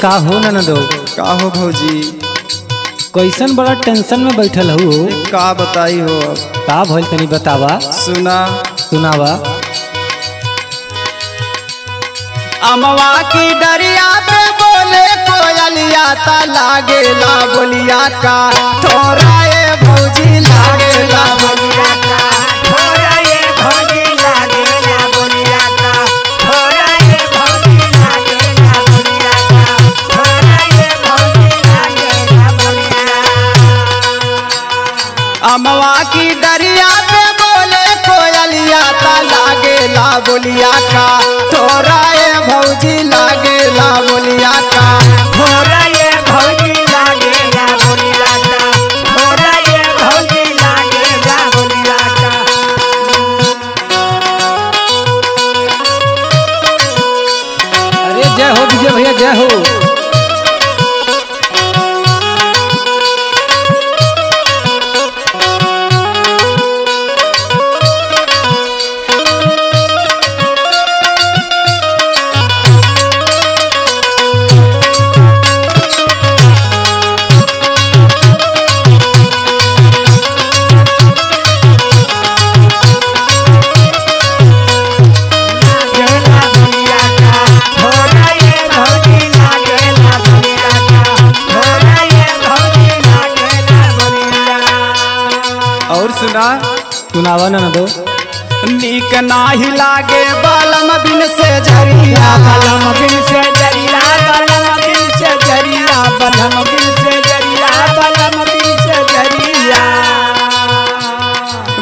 का हो ननदो? का हो भौजी? कैसन बड़ा टेंशन में बैठल हो? का बताई हो? अब का भइल तनी बतावा। सुना सुनावा। अमवा की डरिया पे बोले कोयलिया ता लागेला बोलिया का थोड़ा ये भौजी लागेला बोलिया का थोड़ा ये भौजी लागेला बोलिया का थोड़ा ये भौजी लागेला बोलिया का थोड़ा ये भौजी लागेला बोलिया। अमवा की डरिया पे बोले कोयलिया ता लागेला बोलिया का थोड़ा ये भौजी लागेला बोलिया का थोड़ा ये भौजी लागेला बोलिया का थोड़ा ये भौजी लागेला बोलिया का। अरे जय हो विजय भैया, जय हो। और सुना सुनावा ननदो। नीक नाही लागे बालम बिन से जरिया बलम बिन से जरिया बलम बिन से जरिया बलम बिन से जरिया बलम बिन से जरिया।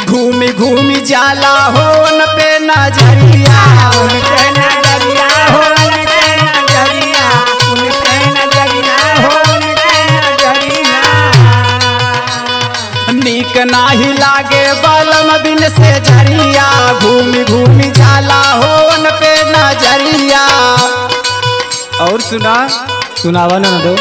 घूमी घूमी जाला होन पे नजरिया उनके नजरिया हो उनके नजरिया उनके नजरिया हो उनके नजरिया। नीक नाही लागे बालम बिन से जरिया घूमी घूमी जाला होन पे नजरिया। और सुना सुनावा ननदो।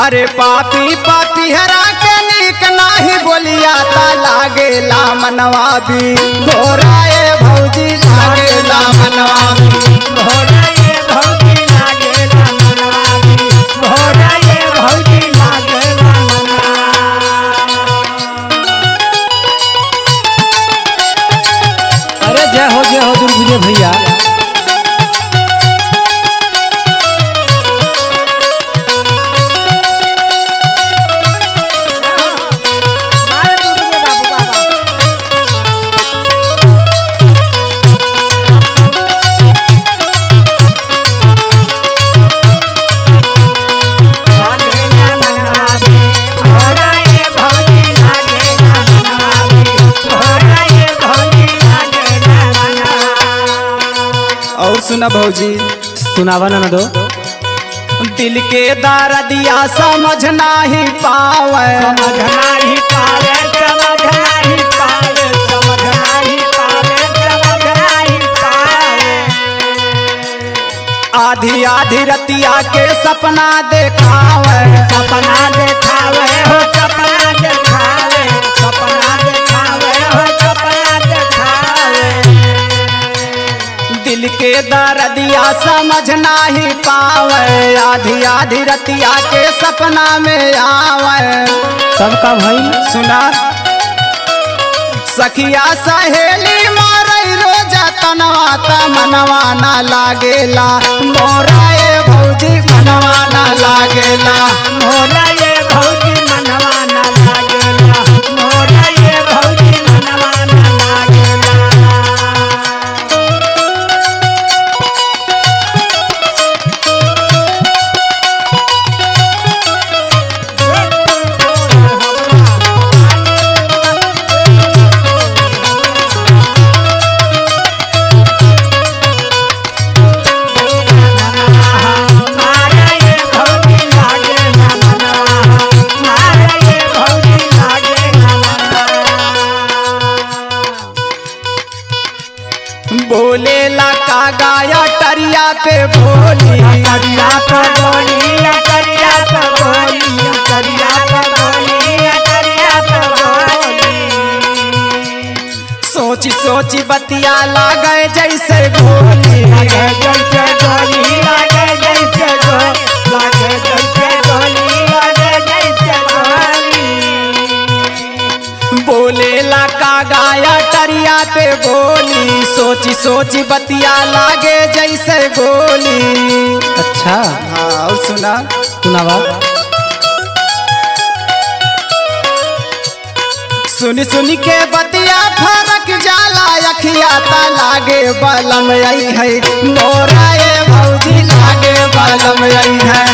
अरे पापी पापी हरा के नीक नाही बोलिया ता लागेला मनवा भी घोराए भौजी लागेला मनवा भी घोड़ा ये भौजी लागेला मनवाबी घोड़ा ये भौजी लागेला मनवा। अरे जय हो दुर्विजय भैया। और सुना भौजी सुनावा ननदो। दिल के दर्दिया समझ नाही पावे समझना ही पावे समझना ही पावे समझना ही पावे समझना ही पावे। आधी आधी रतिया के सपना देखावे सपना देखावे हो सपना देखावे सपना देखावे हो सपना देखावे। दिल के दर्दिया समझ नाही पावे आधी आधी रतिया के सपना में आवे। सबका भइल। सुना सखिया सहेली मारई रोजा तनवा त मनवा ना लागेला मोराए भौजी मनवा ना लागेला मोरा ये भौजी मनवा ना लागेला मोरा ये भौजी मनवा ना लागेला। मारा ये भौजी लागेला मनवा मारा ये भौजी लागेला मनवा। बोलेला का गाया टरिया पे भोली करिया पे बोली करिया पे बोली करिया पे बोली करिया पे बोली। सोची सोची बतिया लागे जैसे गोली। लागे जैसे गोली, लागे जैसे गोली, लागे जैसे गोली, लागे जैसे गोली। बोलेला का गाया टरिया पे बोली, सोची सोची बतिया लागे जैसे गोली। अच्छा हाँ और सुना सुनावा। सुनी सुनी के बतिया फरक जाला अखिया ता लागे बलम आई है मोरा ये भौजी लागे बलम आई है।